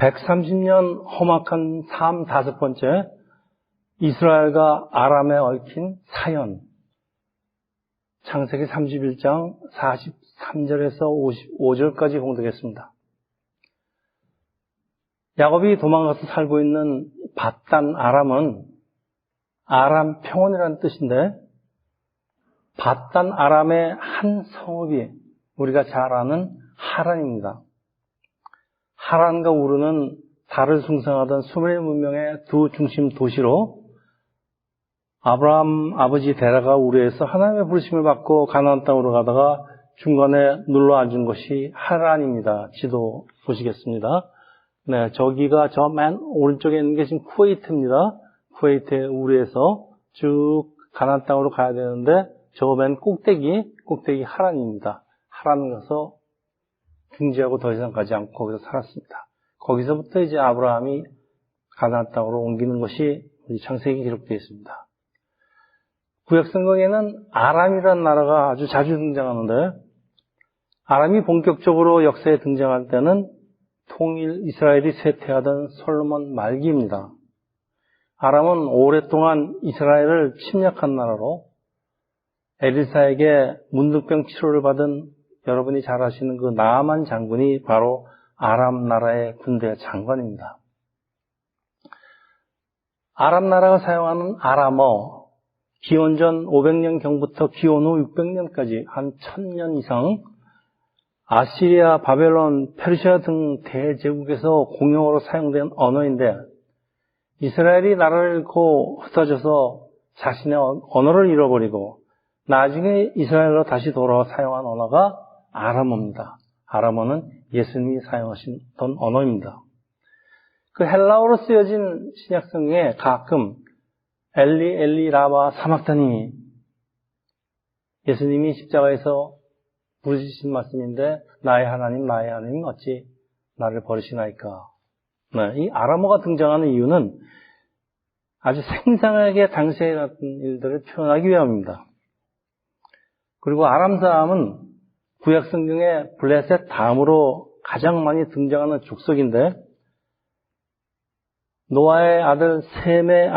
130년 험악한 삶 5번째, 이스라엘과 아람에 얽힌 사연. 창세기 31장 43절에서 55절까지 공독했습니다. 야곱이 도망가서 살고 있는 밧단 아람은 아람 평원이라는 뜻인데, 밧단 아람의 한 성읍이 우리가 잘 아는 하란입니다. 하란과 우르는 달을 숭상하던 수메르 문명의 두 중심 도시로 아브라함 아버지 데라가 우르에서 하나님의 부르심을 받고 가나안 땅으로 가다가 중간에 눌러 앉은 곳이 하란입니다. 지도 보시겠습니다. 네, 저기가 저 맨 오른쪽에 있는 게 지금 쿠웨이트입니다. 쿠웨이트의 우르에서 쭉 가나안 땅으로 가야 되는데 저 맨 꼭대기 하란입니다. 하란 가서 중지하고 더 이상 가지 않고 거기서 살았습니다. 거기서부터 이제 아브라함이 가나안 땅으로 옮기는 것이 창세기에 기록되어 있습니다. 구약성경에는 아람이라는 나라가 아주 자주 등장하는데, 아람이 본격적으로 역사에 등장할 때는 통일 이스라엘이 쇠퇴하던 솔로몬 말기입니다. 아람은 오랫동안 이스라엘을 침략한 나라로 엘리사에게 문득병 치료를 받은 여러분이 잘 아시는 그 나아만 장군이 바로 아람 나라의 군대 장관입니다. 아람 나라가 사용하는 아람어, 기원전 500년경부터 기원 후 600년까지 한 1000년 이상 아시리아, 바벨론, 페르시아 등 대제국에서 공용어로 사용된 언어인데, 이스라엘이 나라를 잃고 흩어져서 자신의 언어를 잃어버리고 나중에 이스라엘로 다시 돌아와 사용한 언어가 아람어입니다. 아람어는 예수님이 사용하셨던 언어입니다. 그 헬라어로 쓰여진 신약성경에 가끔 엘리 엘리 라마 사막다니, 예수님이 십자가에서 부르짖으신 말씀인데 나의 하나님 어찌 나를 버리시나이까. 네, 이 아람어가 등장하는 이유는 아주 생생하게 당시에 일어났던 일들을 표현하기 위함입니다. 그리고 아람 사람은 구약 성경에 블레셋 다음으로 가장 많이 등장하는 족속인데, 노아의 아들 셈의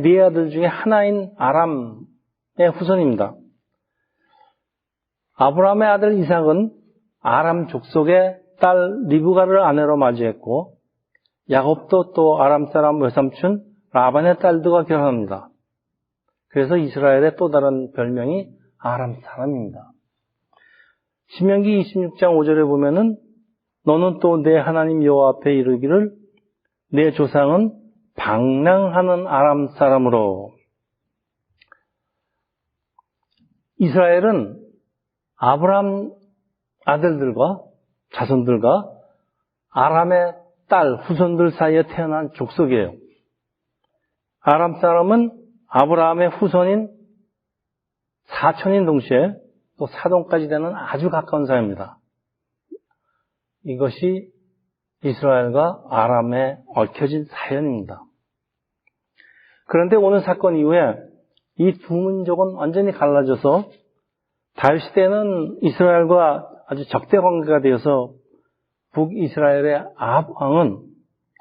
네 아들 중에 하나인 아람의 후손입니다. 아브라함의 아들 이삭은 아람 족속의 딸 리브가를 아내로 맞이했고, 야곱도 또 아람 사람 외삼촌 라반의 딸들과 결혼합니다. 그래서 이스라엘의 또 다른 별명이 아람 사람입니다. 신명기 26장 5절에 보면은 너는 또 내 하나님 여호와 앞에 이르기를 내 조상은 방랑하는 아람 사람으로. 이스라엘은 아브라함 아들들과 자손들과 아람의 딸, 후손들 사이에 태어난 족속이에요. 아람 사람은 아브라함의 후손인 사촌인 동시에 또 사돈까지 되는 아주 가까운 사이입니다. 이것이 이스라엘과 아람에 얽혀진 사연입니다. 그런데 오늘 사건 이후에 이 두 민족은 완전히 갈라져서 다윗 시대에는 이스라엘과 아주 적대 관계가 되어서 북이스라엘의 아합 왕은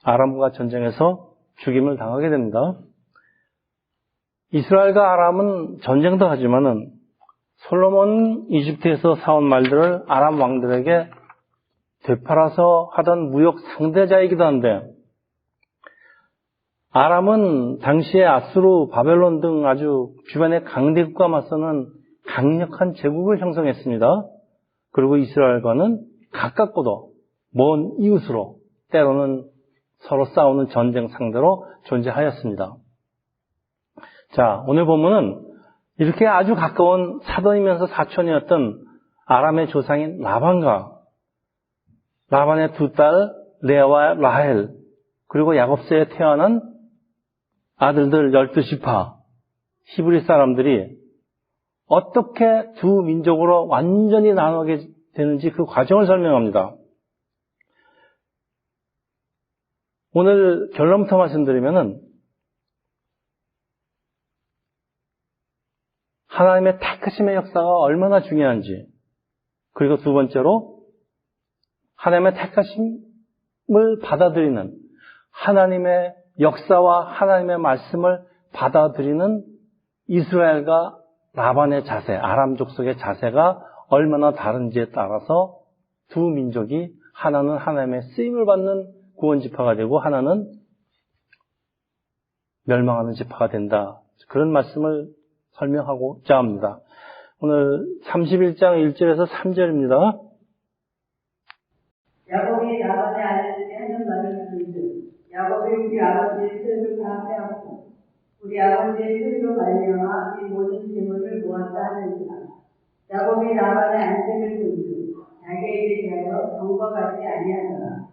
아람과 전쟁에서 죽임을 당하게 됩니다. 이스라엘과 아람은 전쟁도 하지만은 솔로몬 이집트에서 사온 말들을 아람 왕들에게 되팔아서 하던 무역 상대자이기도 한데, 아람은 당시에 아수르, 바벨론 등 아주 주변의 강대국과 맞서는 강력한 제국을 형성했습니다. 그리고 이스라엘과는 가깝고도 먼 이웃으로 때로는 서로 싸우는 전쟁 상대로 존재하였습니다. 자, 오늘 본문은 이렇게 아주 가까운 사돈이면서 사촌이었던 아람의 조상인 라반과 라반의 두 딸 레아와 라헬, 그리고 야곱세에 태어난 아들들 12지파 히브리 사람들이 어떻게 두 민족으로 완전히 나누게 되는지 그 과정을 설명합니다. 오늘 결론부터 말씀드리면은 하나님의 택하심의 역사가 얼마나 중요한지, 그리고 두 번째로 하나님의 택하심 받아들이는, 하나님의 역사와 하나님의 말씀을 받아들이는 이스라엘과 라반의 자세, 아람 족속의 자세가 얼마나 다른지에 따라서 두 민족이 하나는 하나님의 쓰임을 받는 구원 지파가 되고 하나는 멸망하는 지파가 된다. 그런 말씀을 설명하고자 합니다. 오늘 31장 1절에서 3절입니다. 야곱이 라반의 아들에게 하는 말을 듣는즉 야곱이 우리 아버지의 소유를 다 빼앗고 우리 아버지의 소유로 말미암아 이 모든 재물을 모았다 하는지라. 야곱이 라반의 안색을 본즉 자기에게 대하여 정과 같지 아니하더라.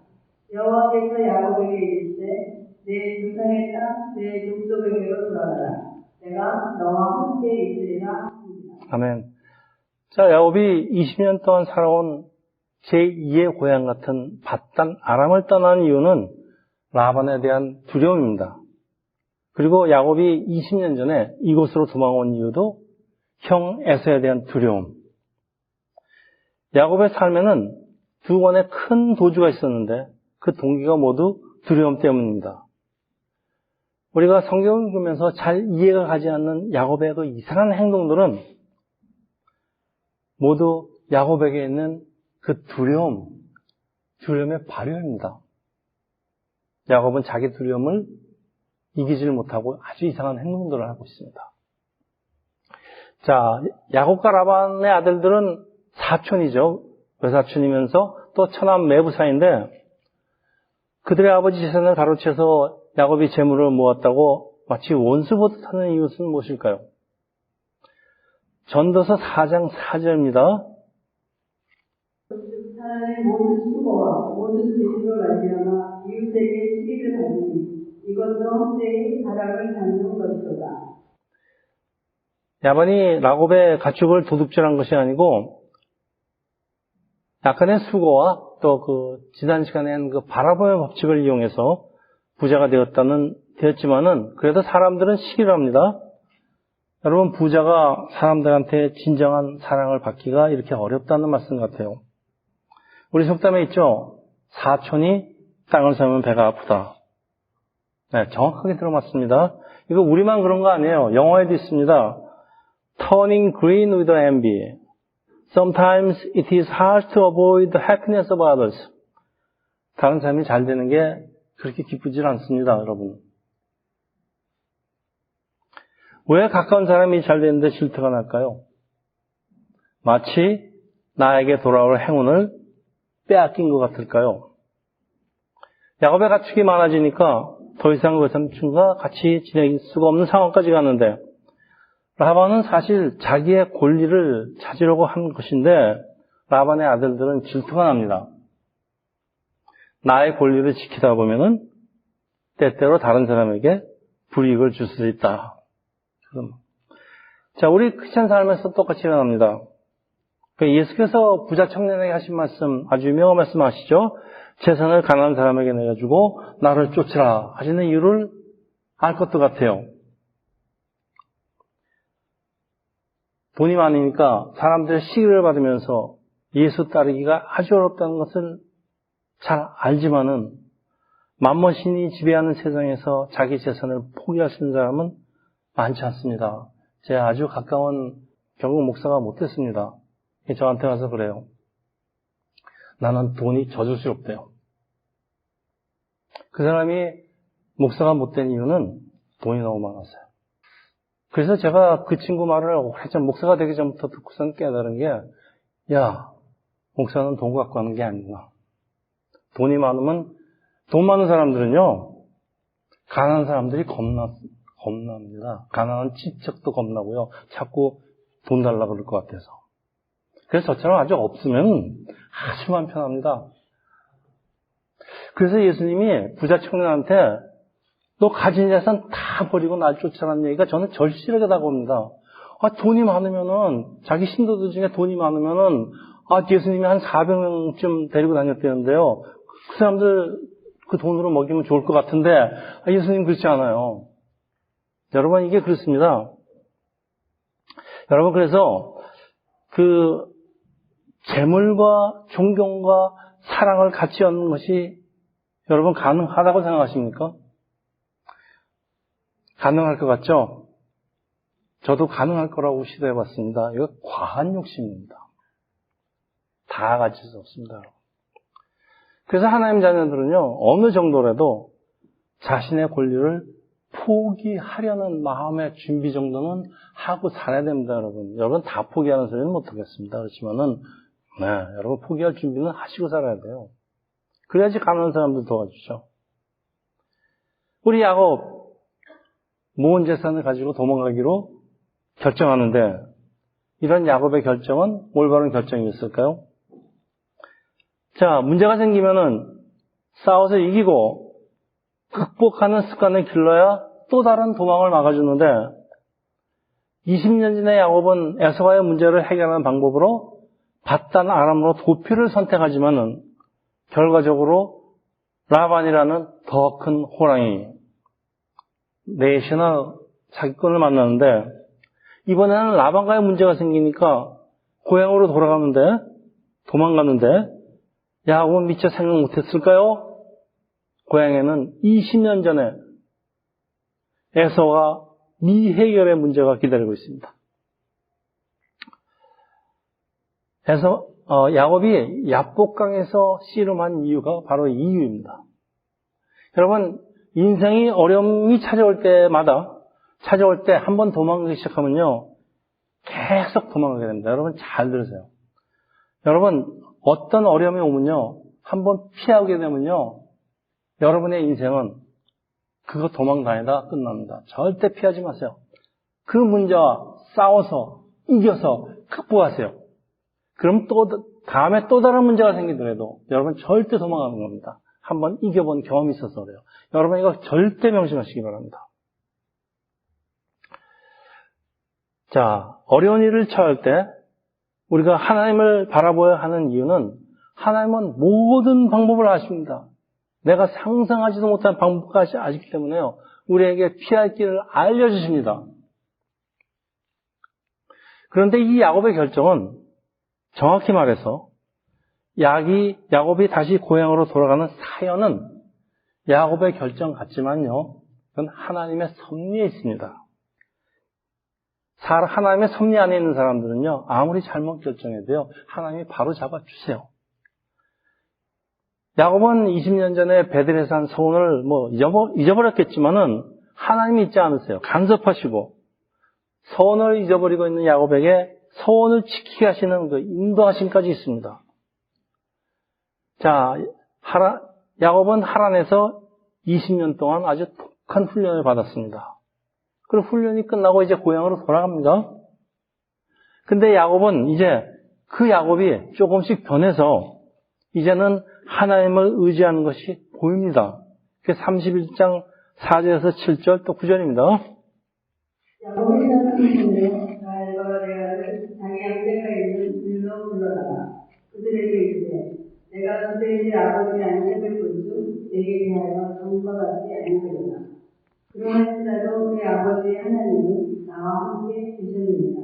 여호와께서 야곱에게 이르시되 내 조상의 땅 내 족속에게로 돌아가라. 내가 너와 함께 있으리라 하니라. 아멘. 자, 야곱이 20년 동안 살아온 제2의 고향 같은 밧단 아람을 떠난 이유는 라반에 대한 두려움입니다. 그리고 야곱이 20년 전에 이곳으로 도망온 이유도 형 에서에 대한 두려움. 야곱의 삶에는 두 번의 큰 도주가 있었는데 그 동기가 모두 두려움 때문입니다. 우리가 성경을 보면서 잘 이해가 가지 않는 야곱의 그 이상한 행동들은 모두 야곱에게 있는 그 두려움의 발효입니다. 야곱은 자기 두려움을 이기지를 못하고 아주 이상한 행동들을 하고 있습니다. 자, 야곱과 라반의 아들들은 사촌이죠. 외사촌이면서 또 처남 매부사인데 그들의 아버지 재산을 가로채서 야곱이 재물을 모았다고 마치 원수 보듯 하는 이유는 무엇일까요? 전도서 4장 4절입니다. 하나님의 모든 수고와 모든 재물로 말미암아 이웃에게 시기를 받으니 이것도 헛되이 바람을 잡는 것이로다. 야반이 야곱의 가축을 도둑질한 것이 아니고 약간의 수고와 또 그 지난 시간에 한 그 바라봄의 법칙을 이용해서 부자가 되었지만은 그래도 사람들은 시기를 합니다. 여러분, 부자가 사람들한테 진정한 사랑을 받기가 이렇게 어렵다는 말씀 같아요. 우리 속담에 있죠. 사촌이 땅을 사면 배가 아프다. 네, 정확하게 들어맞습니다. 이거 우리만 그런 거 아니에요. 영어에도 있습니다. Turning green with envy. Sometimes it is hard to avoid the happiness of others. 다른 사람이 잘 되는 게 그렇게 기쁘질 않습니다, 여러분. 왜 가까운 사람이 잘 되는데 질투가 날까요? 마치 나에게 돌아올 행운을 빼앗긴 것 같을까요? 야곱의 가축이 많아지니까 더 이상 그 삼촌과 같이 지낼 수가 없는 상황까지 갔는데 라반은 사실 자기의 권리를 찾으려고 한 것인데 라반의 아들들은 질투가 납니다. 나의 권리를 지키다 보면은 때때로 다른 사람에게 불이익을 줄 수도 있다. 자, 우리 크리스찬 삶에서 똑같이 일어납니다. 예수께서 부자 청년에게 하신 말씀, 아주 유명한 말씀 아시죠? 재산을 가난한 사람에게 내어주고 나를 쫓으라 하시는 이유를 알 것도 같아요. 돈이 많으니까 사람들의 시기를 받으면서 예수 따르기가 아주 어렵다는 것을 잘 알지만은 만머신이 지배하는 세상에서 자기 재산을 포기하시는 사람은 많지 않습니다. 제 아주 가까운 결국 목사가 못됐습니다. 저한테 와서 그래요. 나는 돈이 저주스럽대요. 그 사람이 목사가 못된 이유는 돈이 너무 많았어요. 그래서 제가 그 친구 말을 오래전 목사가 되기 전부터 듣고선 깨달은 게, 야, 목사는 돈 갖고 하는 게 아니구나. 돈이 많으면, 돈 많은 사람들은요, 가난한 사람들이 겁납니다. 가난한 친척도 겁나고요. 자꾸 돈 달라고 그럴 것 같아서. 그래서 저처럼 아주 없으면 아주 마음 편합니다. 그래서 예수님이 부자 청년한테 너 가진 재산 다 버리고 날 쫓아라는 얘기가 저는 절실하게 다가옵니다. 돈이 많으면은, 자기 신도들 중에 돈이 많으면은, 예수님이 한 400명쯤 데리고 다녔대는데요. 그 사람들 그 돈으로 먹이면 좋을 것 같은데, 예수님 그렇지 않아요. 여러분, 이게 그렇습니다. 여러분, 그래서 재물과 존경과 사랑을 같이 얻는 것이 여러분 가능하다고 생각하십니까? 가능할 것 같죠? 저도 가능할 거라고 시도해봤습니다. 이거 과한 욕심입니다. 다 가질 수 없습니다. 그래서 하나님 자녀들은요, 어느 정도라도 자신의 권리를 포기하려는 마음의 준비 정도는 하고 살아야 됩니다, 여러분. 여러분 다 포기하는 소리는 못하겠습니다. 그렇지만은, 네, 여러분 포기할 준비는 하시고 살아야 돼요. 그래야지 가난한 사람들 도와주죠. 우리 야곱, 모은 재산을 가지고 도망가기로 결정하는데, 이런 야곱의 결정은 올바른 결정이었을까요? 자, 문제가 생기면은 싸워서 이기고 극복하는 습관을 길러야 또 다른 도망을 막아주는데 20년 전에 야곱은 에서와의 문제를 해결하는 방법으로 밧단 아람으로 도피를 선택하지만은 결과적으로 라반이라는 더 큰 호랑이 넷이나 사기꾼을 만나는데 이번에는 라반과의 문제가 생기니까 고향으로 도망갔는데 야곱은 미처 생각 못했을까요? 고향에는 20년 전에 에서와 미해결의 문제가 기다리고 있습니다. 야곱이 야복강에서 씨름한 이유가 바로 이 이유입니다. 여러분, 인생이 어려움이 찾아올 때 한 번 도망가기 시작하면요, 계속 도망가게 됩니다. 여러분 잘 들으세요. 여러분, 어떤 어려움이 오면요, 한번 피하게 되면요, 여러분의 인생은 그거 도망다니다 끝납니다. 절대 피하지 마세요. 그 문제와 싸워서, 이겨서 극복하세요. 그럼 다음에 또 다른 문제가 생기더라도 여러분 절대 도망가는 겁니다. 한번 이겨본 경험이 있어서 그래요. 여러분 이거 절대 명심하시기 바랍니다. 자, 어려운 일을 처할 때 우리가 하나님을 바라보아야 하는 이유는 하나님은 모든 방법을 아십니다. 내가 상상하지도 못한 방법까지 아시기 때문에요. 우리에게 피할 길을 알려주십니다. 그런데 이 야곱의 결정은 정확히 말해서 야곱이 다시 고향으로 돌아가는 사연은 야곱의 결정 같지만요. 그건 하나님의 섭리에 있습니다. 하나님의 섭리 안에 있는 사람들은요. 아무리 잘못 결정해도요. 하나님이 바로 잡아주세요. 야곱은 20년 전에 베들에서 한 서원을 잊어버렸겠지만은 하나님이 잊지 않으세요. 간섭하시고 서원을 잊어버리고 있는 야곱에게 서원을 지키게 하시는 그 인도하심까지 있습니다. 자, 야곱은 하란에서 20년 동안 아주 독한 훈련을 받았습니다. 그리고 훈련이 끝나고 이제 고향으로 돌아갑니다. 근데 야곱은 이제 그 야곱이 조금씩 변해서 이제는 하나님을 의지하는 것이 보입니다. 그게 31장 4절에서 7절 또 9절입니다. 야곱이 사람을 라헬과 레아를 자기 양떼가 있는 들로 불러다가 그들에게 이르되 내가 그들의 아버지 안색을 본즉 내게 대하여 전과 같지 아니하리라. 그러할지라도 내 아버지 하나님은 나와 함께 계셨느니라.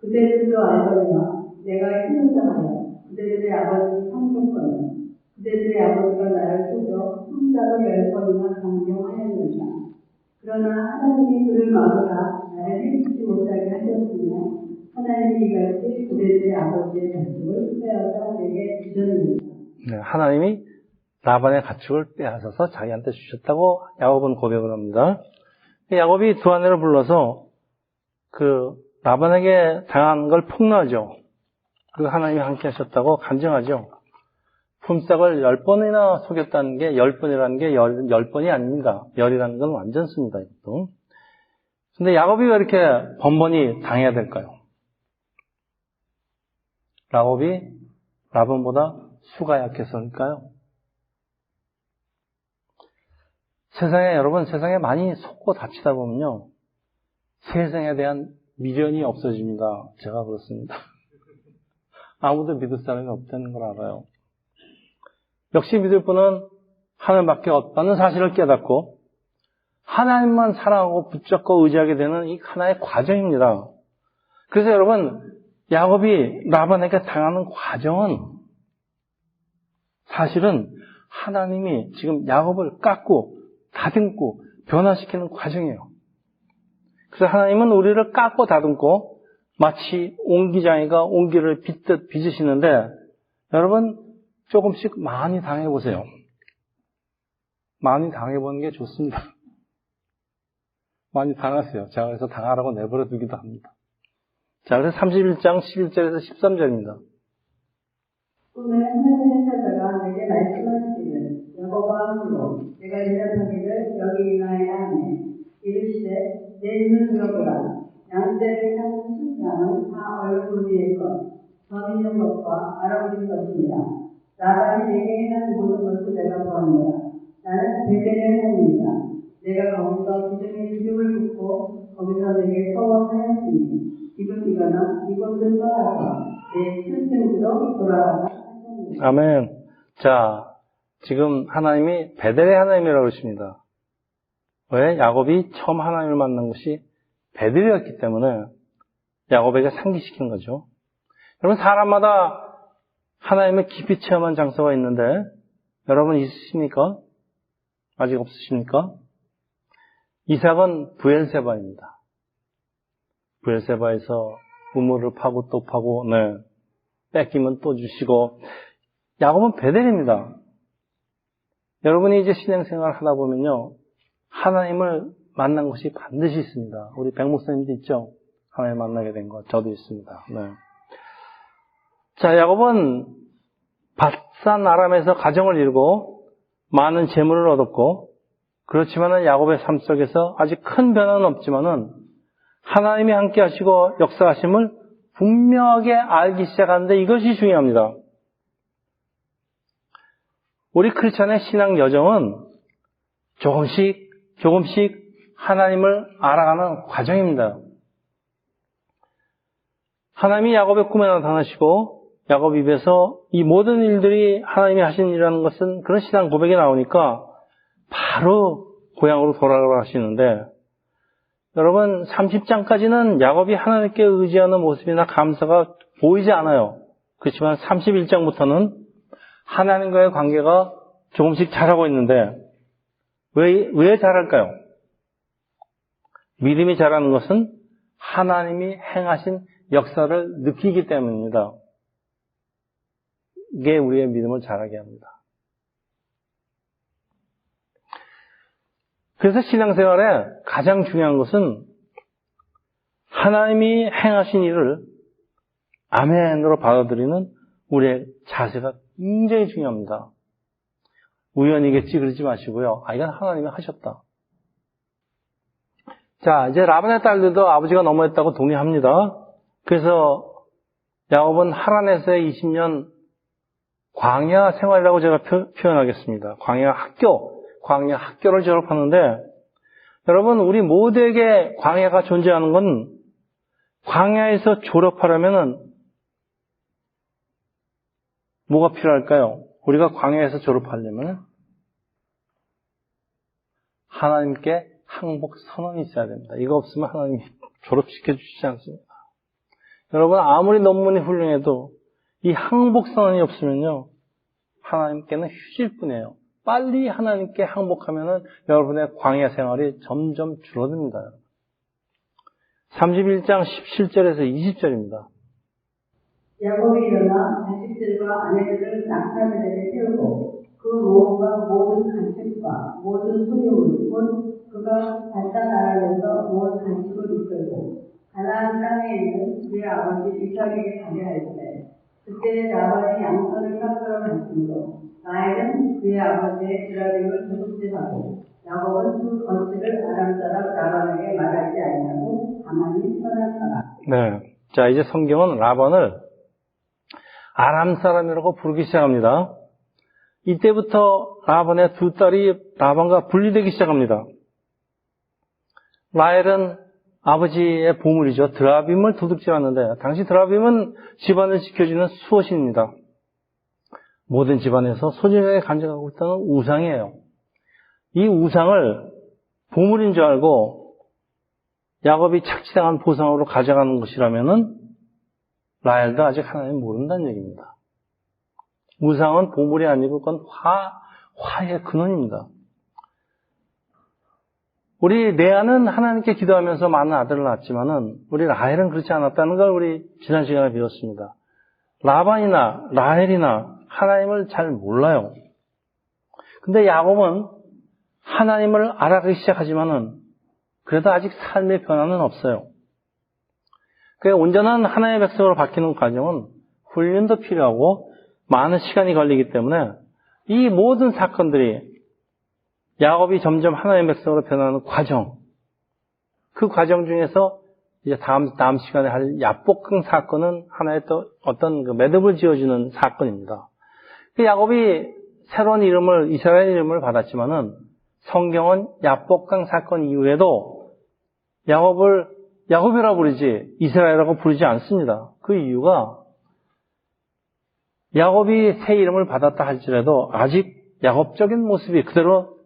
그들도 알거니와 내가 희생자하여 그들의 아버지 성격과는 그들의 아버지가 나를 속여 흠짝을 10번이나 강경하였느니라. 그러나 하나님이 그를 막으라 나를 해치지 못하게 하셨으며 하나님이 이같이 그들의 아버지의 가축을 빼앗아 내게 주셨느니라. 네, 하나님이 라반의 가축을 빼앗아서 자기한테 주셨다고 야곱은 고백을 합니다. 야곱이 두 아내를 불러서 그 라반에게 당한 걸 폭로하죠. 그리고 하나님이 함께 하셨다고 간증하죠. 품삯을 10번이나 속였다는 게 10번이라는 게 10번이 아닙니다. 10이라는 건 완전 씁니다. 이것도. 근데 야곱이 왜 이렇게 번번이 당해야 될까요? 야곱이 라반보다 수가 약해서일까요? 여러분 세상에 많이 속고 다치다 보면요. 세상에 대한 미련이 없어집니다. 제가 그렇습니다. 아무도 믿을 사람이 없다는 걸 알아요. 역시 믿을 분은 하나님밖에 없다는 사실을 깨닫고 하나님만 사랑하고 붙잡고 의지하게 되는 이 하나의 과정입니다. 그래서 여러분 야곱이 라반에게 당하는 과정은 사실은 하나님이 지금 야곱을 깎고 다듬고 변화시키는 과정이에요. 그래서 하나님은 우리를 깎고 다듬고 마치 옹기장이가 옹기를 빚듯 빚으시는데 여러분 조금씩 많이 당해보세요. 많이 당해보는 게 좋습니다. 많이 당하세요. 제가 그래서 당하라고 내버려 두기도 합니다. 자, 그래서 31장 11절에서 13절입니다. 꿈에 하나님의 사자가 내게 말씀하시기를 야곱아 함으로 내가 인자하기를 여기 있나이다 하네. 이르시되 내 눈을 들어보라. 양떼를 타는 숫양은 다 얼굴 위의 것, 점 있는 것과 알아보는 것입니다. 라반이 내게 행한 모든 것을 내가 보았노라. 나는 베델의 하나님이다. 내가 거기서 기둥의 기둥을 붓고 거기서 내게 소원하였으니 지금 일어나 이곳을 떠나서 내 실생으로 돌아가라. 아멘. 자, 지금 하나님이 베델의 하나님이라고 그러십니다. 왜? 야곱이 처음 하나님을 만난 것이 베델이었기 때문에 야곱에게 상기시킨 거죠. 여러분, 사람마다 하나님을 깊이 체험한 장소가 있는데 여러분 있으십니까? 아직 없으십니까? 이삭은 브엘세바입니다. 브엘세바에서 우물을 파고 또 파고, 뺏기면 또 주시고, 야곱은 베델입니다. 여러분이 이제 신앙생활을 하다 보면요, 하나님을 만난 것이 반드시 있습니다. 우리 백 목사님도 있죠? 하나님 만나게 된 것, 저도 있습니다. 자, 야곱은 밧산 아람에서 가정을 이루고 많은 재물을 얻었고, 그렇지만은 야곱의 삶 속에서 아직 큰 변화는 없지만은 하나님이 함께 하시고 역사하심을 분명하게 알기 시작하는데 이것이 중요합니다. 우리 크리스찬의 신앙 여정은 조금씩 하나님을 알아가는 과정입니다. 하나님이 야곱의 꿈에 나타나시고 야곱 입에서 이 모든 일들이 하나님이 하신 일이라는 것은 그런 신앙 고백이 나오니까 바로 고향으로 돌아가라 하시는데 여러분 30장까지는 야곱이 하나님께 의지하는 모습이나 감사가 보이지 않아요. 그렇지만 31장부터는 하나님과의 관계가 조금씩 자라고 있는데 왜 자랄까요? 믿음이 자라는 것은 하나님이 행하신 역사를 느끼기 때문입니다. 이게 우리의 믿음을 자라게 합니다. 그래서 신앙생활에 가장 중요한 것은 하나님이 행하신 일을 아멘으로 받아들이는 우리의 자세가 굉장히 중요합니다. 우연이겠지 그러지 마시고요. 이건 하나님이 하셨다. 자, 이제 라반의 딸들도 아버지가 너무했다고 동의합니다. 그래서 야곱은 하란에서의 20년 광야 생활이라고 제가 표현하겠습니다. 광야 학교를 졸업하는데 여러분 우리 모두에게 광야가 존재하는 건 광야에서 졸업하려면 뭐가 필요할까요? 우리가 광야에서 졸업하려면 하나님께 항복 선언이 있어야 됩니다. 이거 없으면 하나님이 졸업시켜 주시지 않습니다. 여러분 아무리 논문이 훌륭해도 이 항복 선언이 없으면요 하나님께는 휴질 뿐이에요. 빨리 하나님께 항복하면은 여러분의 광야 생활이 점점 줄어듭니다. 31장 17절에서 20절입니다. 야곱이 일어나 자식들과 아내들을 낙타들에게 태우고 그 모험과 모든 간식과 모든 소유물 곧 그가 발단 아람에서 모은 간식을 이끌고 가나안 땅에 있는 그의 아버지 이삭에게 가게 할 때 그때 라반이 양털을 깎으러 갔으므로 라헬은 그의 아버지의 드라빔을 도둑질하고 야곱은 그 거취를 아람 사람 라반에게 말하지 아니하고 가만히 떠났더라. 네, 자 이제 성경은 라반을 아람 사람이라고 부르기 시작합니다. 이때부터 라반의 두 딸이 라반과 분리되기 시작합니다. 라헬은 아버지의 보물이죠. 드라빔을 도둑질하는데 당시 드라빔은 집안을 지켜주는 수호신입니다. 모든 집안에서 소중하게 간직하고 있다는 우상이에요. 이 우상을 보물인 줄 알고 야곱이 착취당한 보상으로 가져가는 것이라면은 라헬도 아직 하나님 모른다는 얘기입니다. 우상은 보물이 아니고 그건 화해의 근원입니다. 우리 레아는 하나님께 기도하면서 많은 아들을 낳았지만은 우리 라헬은 그렇지 않았다는 걸 우리 지난 시간에 배웠습니다. 라반이나 라헬이나 하나님을 잘 몰라요. 근데 야곱은 하나님을 알아가기 시작하지만은 그래도 아직 삶의 변화는 없어요. 그 온전한 하나님의 백성으로 바뀌는 과정은 훈련도 필요하고 많은 시간이 걸리기 때문에 이 모든 사건들이 야곱이 점점 하나님의 백성으로 변하는 과정, 그 과정 중에서 이제 다음 시간에 할 야복강 사건은 하나의 또 어떤 그 매듭을 지어주는 사건입니다. 그 야곱이 새로운 이름을, 이스라엘 이름을 받았지만은 성경은 야복강 사건 이후에도 야곱을 야곱이라고 부르지 이스라엘이라고 부르지 않습니다. 그 이유가 야곱이 새 이름을 받았다 할지라도 아직 야곱적인 모습이 그대로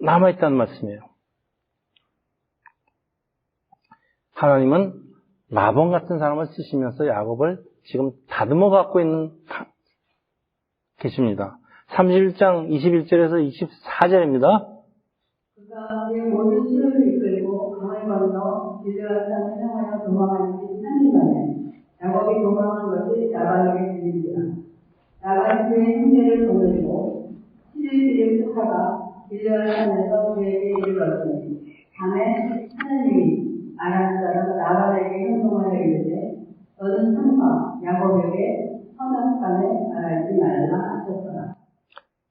남아있다는 말씀이에요. 하나님은 라반 같은 사람을 쓰시면서 야곱을 지금 다듬어 갖고 계십니다. 31장 21절에서 24절입니다. 그가 그의 모든 수를 이끌고 강을 건너 길르앗 산을 향하여 도망한 지 3일 만에 야곱이 도망한 것이 라반에게 들린지라. 라반이 그의 형제를 보내고 7일 후하가 길르앗 산에서 그에게 이르렀더니 밤에 하느님이 아람 사람 라반에게 행동하여 이르되 너는 삼가 야곱에게 선악간에 말하지 말라 하셨더라.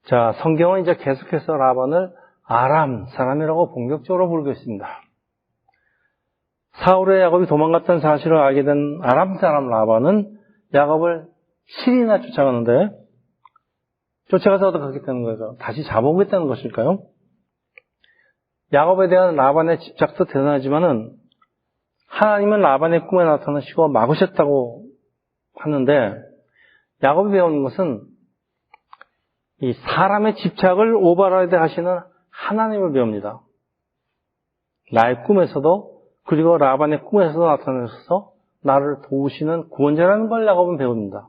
자, 성경은 이제 계속해서 라반을 아람 사람이라고 본격적으로 부르고 있습니다. 사울의 야곱이 도망갔다는 사실을 알게 된 아람 사람 라반은 야곱을 7일이나 쫓아가는데 쫓아가서 어떻게 하겠다는 거예요? 다시 잡아오겠다는 것일까요? 야곱에 대한 라반의 집착도 대단하지만은 하나님은 라반의 꿈에 나타나시고 막으셨다고 하는데 야곱이 배우는 것은 이 사람의 집착을 오버라이드 하시는 하나님을 배웁니다. 나의 꿈에서도 그리고 라반의 꿈에서도 나타나셔서 나를 도우시는 구원자라는 걸 야곱은 배웁니다.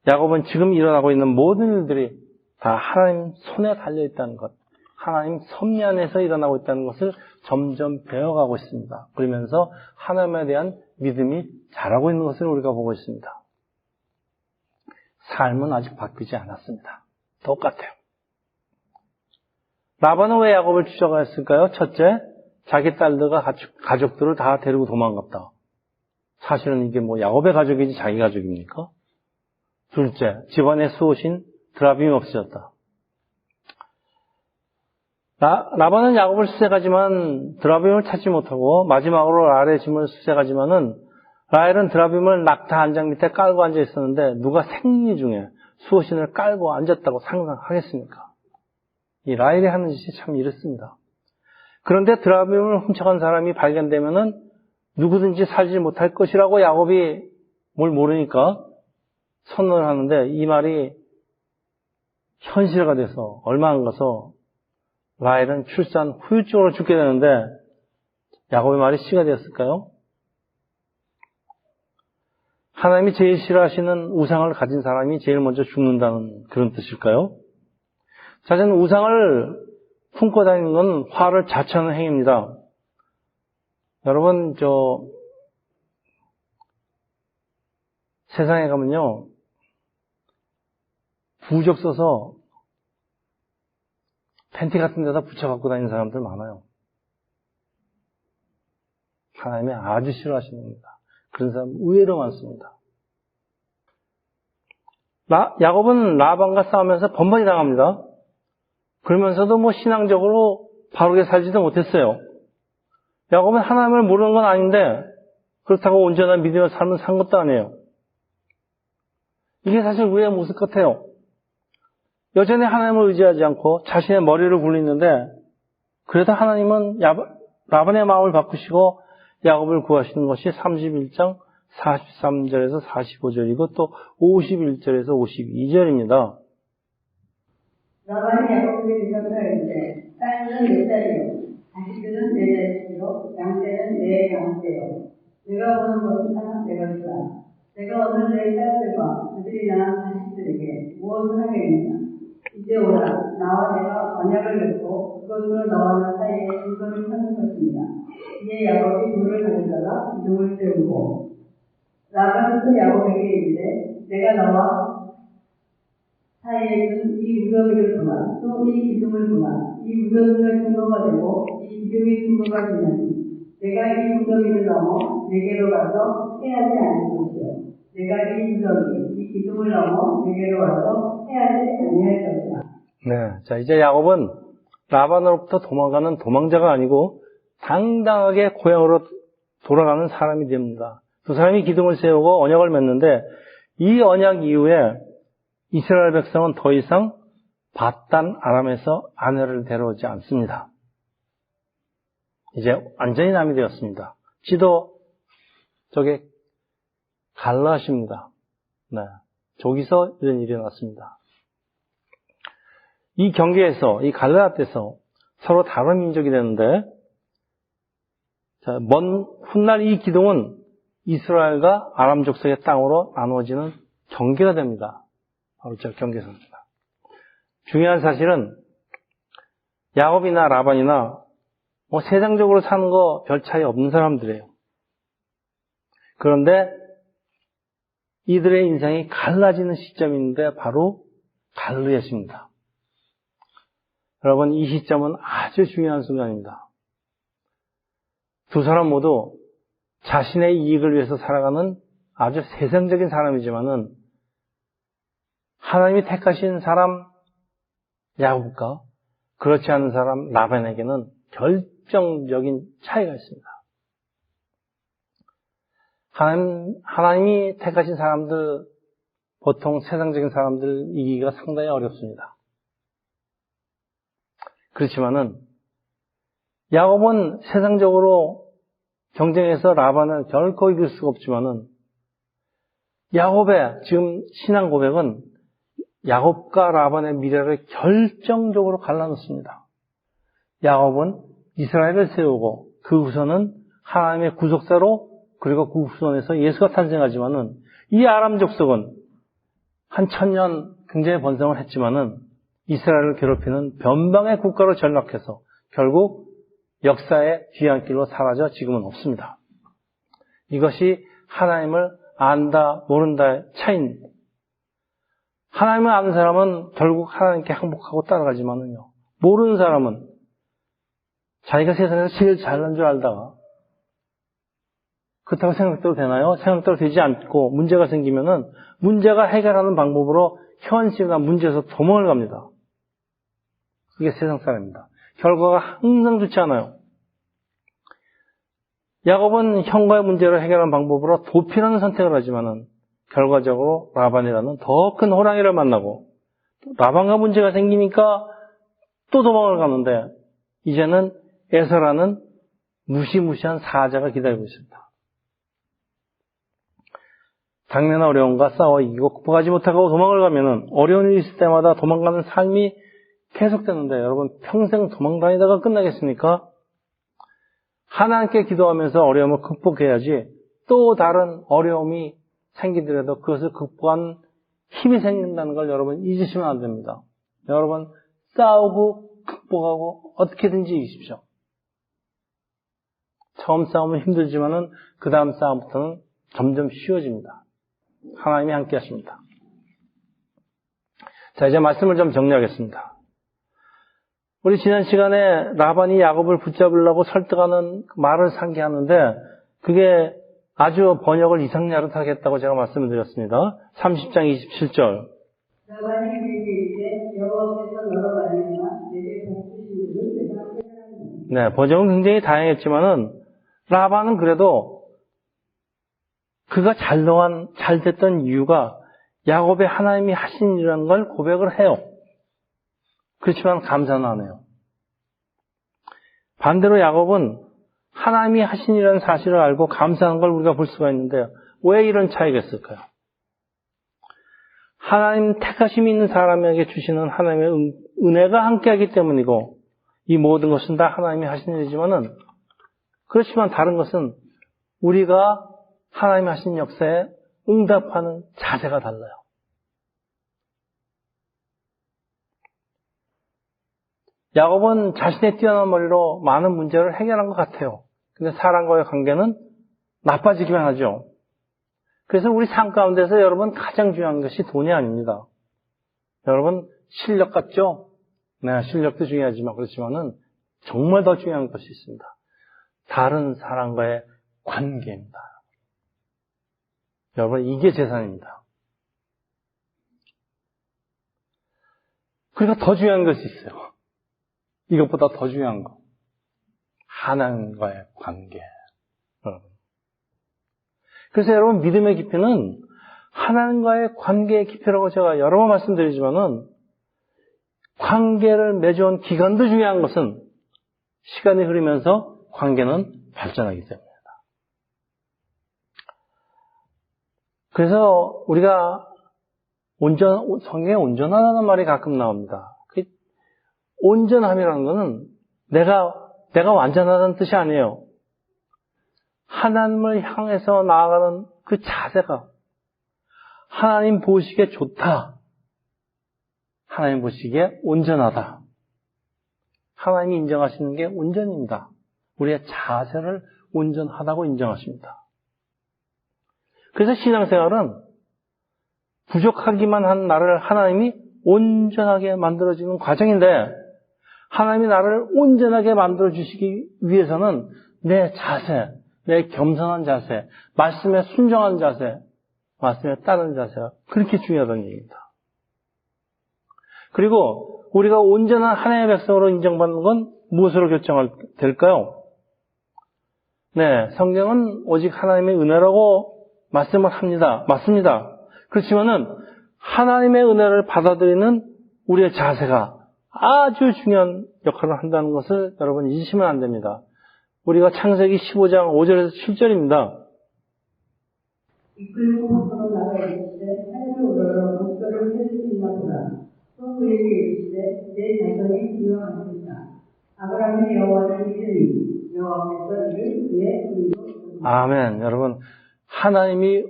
야곱은 지금 일어나고 있는 모든 일들이 다 하나님 손에 달려있다는 것, 하나님 섭리 안에서 일어나고 있다는 것을 점점 배워가고 있습니다. 그러면서 하나님에 대한 믿음이 자라고 있는 것을 우리가 보고 있습니다. 삶은 아직 바뀌지 않았습니다. 똑같아요. 라반은 왜 야곱을 쫓아갔을까요? 첫째, 자기 딸들과 가족들을 다 데리고 도망갔다. 사실은 이게 뭐 야곱의 가족이지 자기 가족입니까? 둘째, 집안의 수호신 드라빔이 없어졌다. 라반은 야곱을 수색하지만 드라빔을 찾지 못하고 마지막으로 라헬의 짐을 수색하지만은 라헬은 드라빔을 낙타 한 장 밑에 깔고 앉아 있었는데 누가 생리 중에 수호신을 깔고 앉았다고 상상하겠습니까? 이 라헬이 하는 짓이 참 이렇습니다. 그런데 드라빔을 훔쳐간 사람이 발견되면은 누구든지 살지 못할 것이라고 야곱이 뭘 모르니까 선언을 하는데 이 말이 현실화가 돼서 얼마 안 가서 라헬은 출산 후유증으로 죽게 되는데 야곱의 말이 씨가 되었을까요? 하나님이 제일 싫어하시는 우상을 가진 사람이 제일 먼저 죽는다는 그런 뜻일까요? 사실은 우상을 품고 다니는 건 화를 자초하는 행위입니다. 여러분, 세상에 가면요, 부적 써서 팬티 같은 데다 붙여 갖고 다니는 사람들 많아요. 하나님이 아주 싫어하시는 겁니다. 그런 사람 의외로 많습니다. 야곱은 라반과 싸우면서 번번이 당합니다. 그러면서도 뭐 신앙적으로 바르게 살지도 못했어요. 야곱은 하나님을 모르는 건 아닌데 그렇다고 온전한 믿음의 삶을 산 것도 아니에요. 이게 사실 우리의 모습 같아요. 여전히 하나님을 의지하지 않고 자신의 머리를 굴리는데 그래도 하나님은 라반의 마음을 바꾸시고 야곱을 구하시는 것이 31장 43절에서 45절이고 또 51절에서 52절입니다. 라반이 야곱에게 대답하여 이르되 딸들은 내 딸이요 자식들은 내 자식이요 양떼는 내 양떼요 내가 보는 것은 다 내 것이다. 내가 오늘 내 딸들과 그들이 낳은 자식들에게 무엇을 무엇을 하겠느냐? 이제 오라, 나와 내가 언약을 맺고 그것으로 너와 나 사이에 물건을 찾는 것입니다. 이에 야곱이 돌을 가져다가 기둥을 세우고 라반은 또 야곱에게 이르되 내가 너와 사이에 있는 이 무더기를 보라, 또 이 기둥을 보라. 이 무더기가 증거가 되고 이 기둥이 증거가 되나니 내가 이 무더기를 넘어 내게로 가서 해하지 않을 것이요 내가 이 무더기, 이 기둥을 넘어 내게로 와서 해하지 아니할 것이다. 네. 자, 이제 야곱은 라반으로부터 도망가는 도망자가 아니고 당당하게 고향으로 돌아가는 사람이 됩니다. 두 사람이 기둥을 세우고 언약을 맺는데 이 언약 이후에 이스라엘 백성은 더 이상 바단 아람에서 아내를 데려오지 않습니다. 이제 완전히 남이 되었습니다. 지도 저게 갈라십니다. 네. 저기서 이런 일이 났습니다. 이 경계에서, 이 갈라앗에서 서로 다른 민족이 되는데, 자, 먼 훗날 이 기둥은 이스라엘과 아람 족속의 땅으로 나누어지는 경계가 됩니다. 바로 저 경계선입니다. 중요한 사실은 야곱이나 라반이나 세상적으로 사는 거 별 차이 없는 사람들이에요. 그런데 이들의 인생이 갈라지는 시점인데 바로 갈르앗입니다. 여러분, 이 시점은 아주 중요한 순간입니다. 두 사람 모두 자신의 이익을 위해서 살아가는 아주 세상적인 사람이지만은 하나님이 택하신 사람 야곱과 그렇지 않은 사람 라반에게는 결정적인 차이가 있습니다. 하나님이 택하신 사람들, 보통 세상적인 사람들 이기기가 상당히 어렵습니다. 그렇지만은 야곱은 세상적으로 경쟁해서 라반을 결코 이길 수가 없지만은 야곱의 지금 신앙 고백은 야곱과 라반의 미래를 결정적으로 갈라놓습니다. 야곱은 이스라엘을 세우고 그 후손은 하나님의 구속사로 그리고 그 후손에서 예수가 탄생하지만은 이 아람 족속은 한 1000년 굉장히 번성을 했지만은 이스라엘을 괴롭히는 변방의 국가로 전락해서 결국 역사의 뒤안길로 사라져 지금은 없습니다. 이것이 하나님을 안다 모른다의 차이입니다. 하나님을 아는 사람은 결국 하나님께 항복하고 따라가지만은요, 모르는 사람은 자기가 세상에서 제일 잘난 줄 알다가 그렇다고 생각대로 되나요? 생각대로 되지 않고 문제가 생기면은 문제가 해결하는 방법으로 현실이나 문제에서 도망을 갑니다. 그게 세상 사람입니다. 결과가 항상 좋지 않아요. 야곱은 형과의 문제를 해결하는 방법으로 도피라는 선택을 하지만은 결과적으로 라반이라는 더 큰 호랑이를 만나고 라반과 문제가 생기니까 또 도망을 가는데 이제는 에서라는 무시무시한 사자가 기다리고 있습니다. 당면한 어려움과 싸워 이기고 극복하지 못하고 도망을 가면은 어려운 일이 있을 때마다 도망가는 삶이 계속되는데 여러분 평생 도망다니다가 끝나겠습니까? 하나님께 기도하면서 어려움을 극복해야지 또 다른 어려움이 생기더라도 그것을 극복한 힘이 생긴다는 걸 여러분 잊으시면 안 됩니다. 여러분 싸우고 극복하고 어떻게든지 이기십시오. 처음 싸움은 힘들지만은 그 다음 싸움부터는 점점 쉬워집니다. 하나님이 함께 하십니다. 자, 이제 말씀을 좀 정리하겠습니다. 우리 지난 시간에 라반이 야곱을 붙잡으려고 설득하는 말을 상기하는데 그게 아주 번역을 이상야릇하게 했다고 제가 말씀을 드렸습니다. 30장 27절. 라반이 그에게 이르되 여호와께서 너로 말미암아 내게 복 주신 줄을 내가 깨달았노니. 네, 번역은 굉장히 다양했지만은 라반은 그래도 그가 잘 됐던 이유가 야곱의 하나님이 하신 일이라는 걸 고백을 해요. 그렇지만 감사는 안 해요. 반대로 야곱은 하나님이 하신 일이라는 사실을 알고 감사하는 걸 우리가 볼 수가 있는데 왜 이런 차이가 있을까요? 하나님 택하심이 있는 사람에게 주시는 하나님의 은혜가 함께하기 때문이고 이 모든 것은 다 하나님이 하신 일이지만은 그렇지만 다른 것은 우리가 하나님이 하신 역사에 응답하는 자세가 달라요. 야곱은 자신의 뛰어난 머리로 많은 문제를 해결한 것 같아요. 근데 사람과의 관계는 나빠지기만 하죠. 그래서 우리 삶 가운데서 여러분 가장 중요한 것이 돈이 아닙니다. 여러분 실력 같죠? 네, 실력도 중요하지만 그렇지만은 정말 더 중요한 것이 있습니다. 다른 사람과의 관계입니다. 여러분 이게 재산입니다. 그러니까 더 중요한 것이 있어요. 이것보다 더 중요한 거. 하나님과의 관계. 그래서 여러분 믿음의 깊이는 하나님과의 관계의 깊이라고 제가 여러 번 말씀드리지만은 관계를 맺어온 기간도 중요한 것은 시간이 흐르면서 관계는 발전하기 때문입니다. 그래서 우리가 성경에 온전하다는 말이 가끔 나옵니다. 그 온전함이라는 것은 내가 완전하다는 뜻이 아니에요. 하나님을 향해서 나아가는 그 자세가 하나님 보시기에 좋다. 하나님 보시기에 온전하다. 하나님이 인정하시는 게 온전입니다. 우리의 자세를 온전하다고 인정하십니다. 그래서 신앙생활은 부족하기만 한 나를 하나님이 온전하게 만들어주는 과정인데 하나님이 나를 온전하게 만들어주시기 위해서는 내 자세, 내 겸손한 자세, 말씀에 순종한 자세, 말씀에 따르는 자세가 그렇게 중요하다는 얘기입니다. 그리고 우리가 온전한 하나님의 백성으로 인정받는 건 무엇으로 될까요? 네, 성경은 오직 하나님의 은혜라고 말씀을 합니다. 맞습니다. 그렇지만은 하나님의 은혜를 받아들이는 우리의 자세가 아주 중요한 역할을 한다는 것을 여러분 잊으시면 안 됩니다. 우리가 창세기 15장 5절에서 7절입니다. 이끌고 밖으로 나가 있을 하늘을 우러러 목표를 세울 수 있나 보라. 또 그에게 이르시되 내 자손이 이와 같으니라. 아브라함이 여호와를 믿으니 여호와께서 이를 그의 의로 아멘. 여러분 하나님이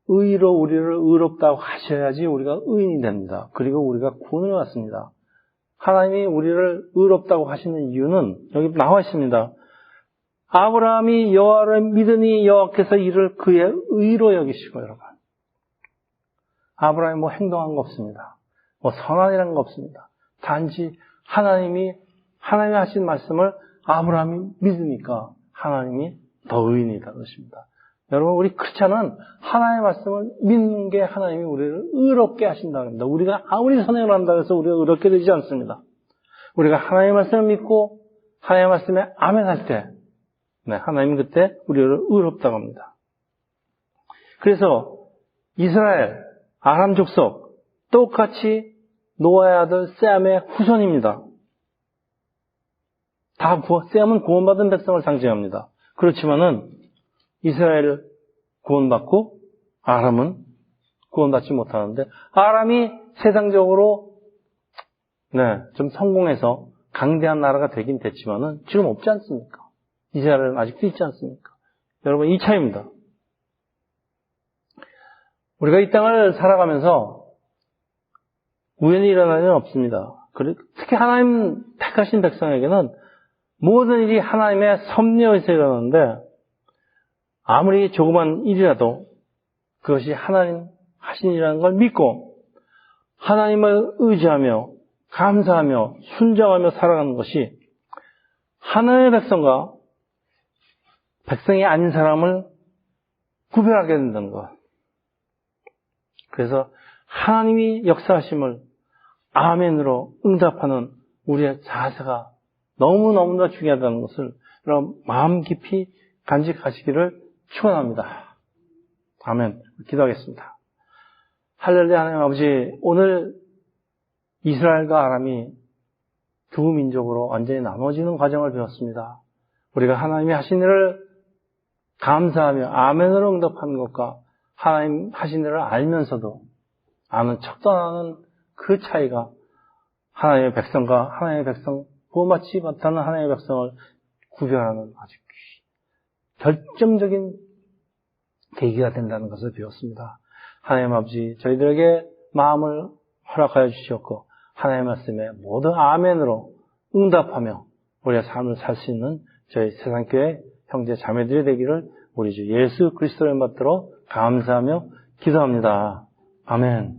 의로 우리를 의롭다고 하셔야지 우리가 의인이 됩니다. 그리고 우리가 구원을 받습니다. 하나님이 우리를 의롭다고 하시는 이유는 여기 나와 있습니다. 아브라함이 여호와를 믿으니 여호와께서 이를 그의 의로 여기시고 여러분. 아브라함이 뭐 행동한 거 없습니다. 뭐 선한이라는 거 없습니다. 단지 하나님이 하신 말씀을 아브라함이 믿으니까 하나님이 더 의인이다 그러십니다. 여러분 우리 크리스찬은 하나님의 말씀을 믿는 게 하나님이 우리를 의롭게 하신다고 합니다. 우리가 아무리 선행을 한다고 해서 우리가 의롭게 되지 않습니다. 우리가 하나님의 말씀을 믿고 하나님의 말씀에 아멘 할 때 하나님은 그때 우리를 의롭다고 합니다. 그래서 이스라엘, 아람 족속 똑같이 노아의 아들 셈의 후손입니다. 셈은 구원받은 백성을 상징합니다. 그렇지만은 이스라엘 구원받고 아람은 구원받지 못하는데 아람이 세상적으로 좀 성공해서 강대한 나라가 되긴 됐지만은 지금 없지 않습니까? 이스라엘은 아직도 있지 않습니까? 여러분 이 차이입니다. 우리가 이 땅을 살아가면서 우연히 일어나는 일은 없습니다. 특히 하나님 택하신 백성에게는 모든 일이 하나님의 섭리에서 일어나는데 아무리 조그만 일이라도 그것이 하나님 하신 일이라는 걸 믿고 하나님을 의지하며 감사하며 순종하며 살아가는 것이 하나님의 백성과 백성이 아닌 사람을 구별하게 된다는 것. 그래서 하나님이 역사하심을 아멘으로 응답하는 우리의 자세가 너무너무나 중요하다는 것을 여러분 마음 깊이 간직하시기를 축원합니다. 아멘. 기도하겠습니다. 할렐루야. 하나님 아버지, 오늘 이스라엘과 아람이 두 민족으로 완전히 나눠지는 과정을 배웠습니다. 우리가 하나님이 하신 일을 감사하며 아멘으로 응답하는 것과 하나님 하신 일을 알면서도 아는 척도 안 하는 그 차이가 하나님의 백성과 하나님의 백성, 구원받지 못하는 하나님의 백성을 구별하는 아주 결정적인 계기가 된다는 것을 배웠습니다. 하나님 아버지, 저희들에게 마음을 허락하여 주시었고 하나님의 말씀에 모두 아멘으로 응답하며 우리의 삶을 살 수 있는 저희 세상교회 형제 자매들이 되기를 우리 주 예수 그리스도를 받들어 감사하며 기도합니다. 아멘.